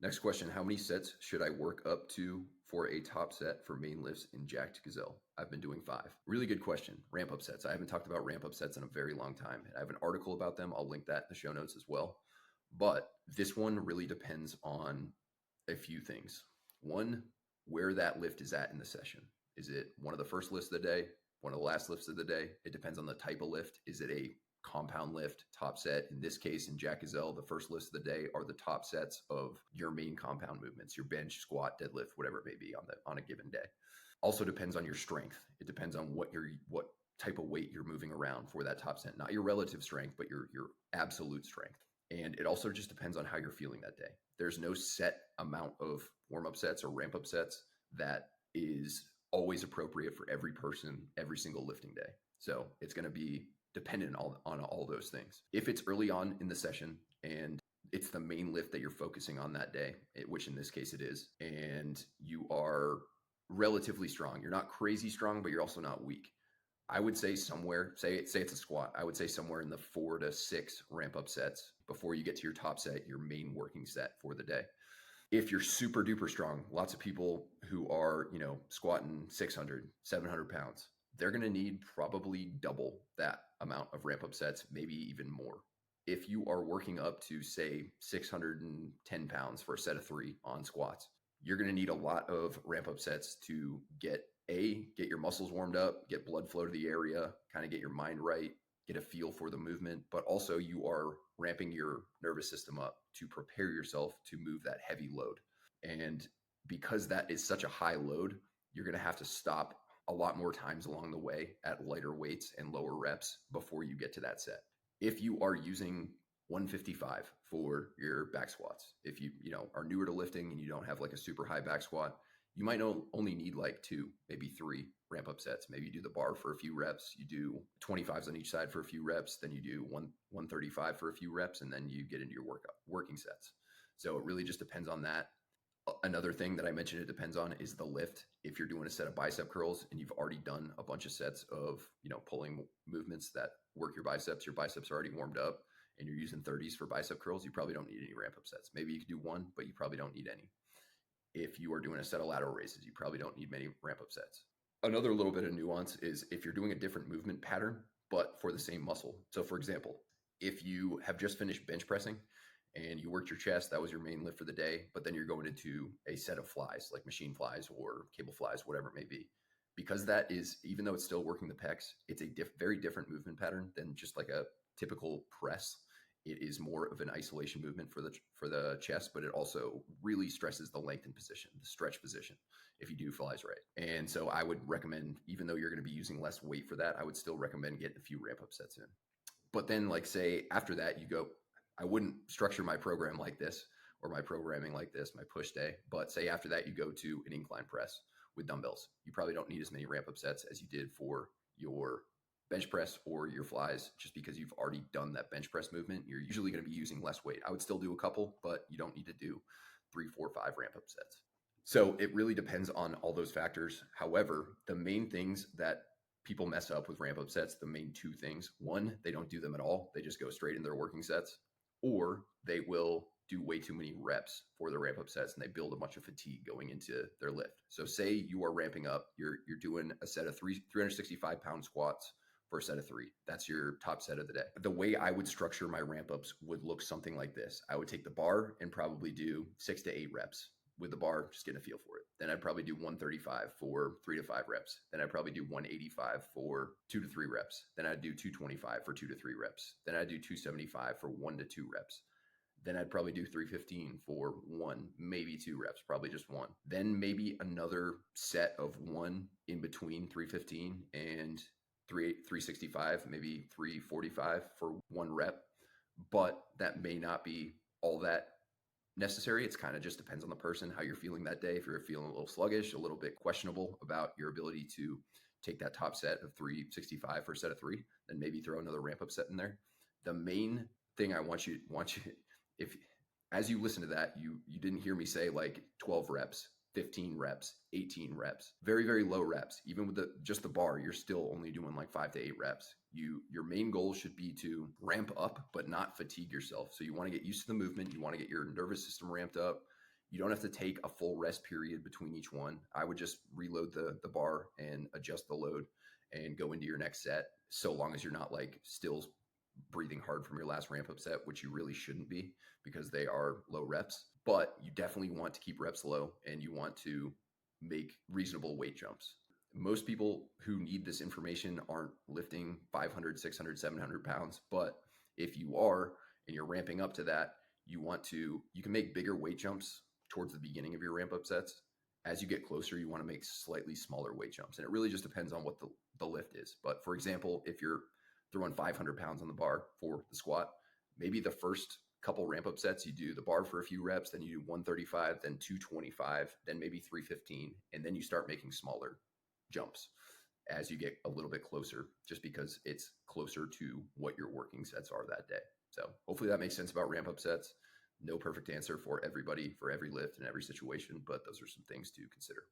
Next question. How many sets should I work up to for a top set for main lifts in jacked gazelle? I've been doing 5. Really good question. Ramp up sets. I haven't talked about ramp up sets in a very long time. I have an article about them. I'll link that in the show notes as well. But this one really depends on a few things. One, where that lift is at in the session. Is it one of the first lifts of the day? One of the last lifts of the day? It depends on the type of lift. Is it a compound lift, top set? In this case, in Jack Gazelle, the first lifts of the day are the top sets of your main compound movements, your bench, squat, deadlift, whatever it may be on a given day. Also depends on your strength. It depends on what type of weight you're moving around for that top set. Not your relative strength, but your absolute strength. And it also just depends on how you're feeling that day. There's no set amount of warm-up sets or ramp-up sets that is always appropriate for every person every single lifting day. So it's going to be dependent on all those things. If it's early on in the session and it's the main lift that you're focusing on that day, which in this case it is, and you are relatively strong, you're not crazy strong, but you're also not weak, I would say somewhere, say it's a squat, I would say somewhere in the 4 to 6 ramp up sets before you get to your top set, your main working set for the day. If you're super duper strong, lots of people who are, squatting 600, 700 pounds, they're going to need probably double that amount of ramp up sets, maybe even more. If you are working up to, say, 610 pounds for a set of 3 on squats, you're going to need a lot of ramp up sets to get your muscles warmed up, get blood flow to the area, kind of get your mind right, get a feel for the movement, but also you are ramping your nervous system up to prepare yourself to move that heavy load. And because that is such a high load, you're going to have to stop a lot more times along the way at lighter weights and lower reps before you get to that set. If you are using 155 for your back squats, if you are newer to lifting and you don't have like a super high back squat, you might only need like 2, maybe 3 ramp up sets. Maybe you do the bar for a few reps, you do 25s on each side for a few reps, then you do 135 for a few reps, and then you get into your working sets. So it really just depends on that. Another thing that I mentioned it depends on is the lift. If you're doing a set of bicep curls and you've already done a bunch of sets of, pulling movements that work your biceps are already warmed up, and you're using 30s for bicep curls, you probably don't need any ramp up sets. Maybe you could do 1, but you probably don't need any. If you are doing a set of lateral raises, you probably don't need many ramp up sets. Another little bit of nuance is if you're doing a different movement pattern, but for the same muscle. So for example, if you have just finished bench pressing and you worked your chest, that was your main lift for the day, but then you're going into a set of flies, like machine flies or cable flies, whatever it may be. Because that is, even though it's still working the pecs, it's a very different movement pattern than just like a typical press. It is more of an isolation movement for the chest, but it also really stresses the lengthen position, the stretch position, if you do flies right. And so I would recommend, even though you're going to be using less weight for that, I would still recommend getting a few ramp up sets in. But then, like, say after that, you go, I wouldn't structure my program like this or my programming like this, my push day. But say after that, you go to an incline press with dumbbells. You probably don't need as many ramp up sets as you did for your bench press or your flies, just because you've already done that bench press movement. You're usually going to be using less weight. I would still do a couple, but you don't need to do 3, 4, 5 ramp up sets. So it really depends on all those factors. However, the main things that people mess up with ramp up sets, the main 2 things: 1, they don't do them at all. They just go straight in their working sets, or they will do way too many reps for the ramp up sets and they build a bunch of fatigue going into their lift. So say you are ramping up, you're doing a set of 365 pound squats for a set of 3. That's your top set of the day. The way I would structure my ramp ups would look something like this. I would take the bar and probably do 6 to 8 reps with the bar, just getting a feel for it. Then I'd probably do 135 for 3 to 5 reps. Then I'd probably do 185 for 2 to 3 reps. Then I'd do 225 for 2 to 3 reps. Then I'd do 275 for 1 to 2 reps. Then I'd probably do 315 for 1, maybe 2 reps, probably just 1. Then maybe another set of 1 in between 315 and 365, maybe 345 for 1 rep. But that may not be all that necessary. It's kind of just depends on the person, how you're feeling that day. If you're feeling a little sluggish, a little bit questionable about your ability to take that top set of 365 for a set of 3, then maybe throw another ramp up set in there. The main thing I want you, if as you listen to that, you didn't hear me say like 12 reps, 15 reps, 18 reps, very, very low reps. Even with just the bar, you're still only doing like 5 to 8 reps. Your main goal should be to ramp up, but not fatigue yourself. So you want to get used to the movement. You want to get your nervous system ramped up. You don't have to take a full rest period between each one. I would just reload the bar and adjust the load and go into your next set, so long as you're not like still breathing hard from your last ramp up set, which you really shouldn't be because they are low reps. But you definitely want to keep reps low and you want to make reasonable weight jumps. Most people who need this information aren't lifting 500, 600, 700 pounds. But if you are and you're ramping up to that, you can make bigger weight jumps towards the beginning of your ramp up sets. As you get closer, you want to make slightly smaller weight jumps. And it really just depends on what the lift is. But for example, if you're throwing 500 pounds on the bar for the squat, maybe the first couple ramp up sets, you do the bar for a few reps, then you do 135, then 225, then maybe 315, and then you start making smaller jumps as you get a little bit closer, just because it's closer to what your working sets are that day. So hopefully that makes sense about ramp up sets. No perfect answer for everybody, for every lift and every situation, but those are some things to consider.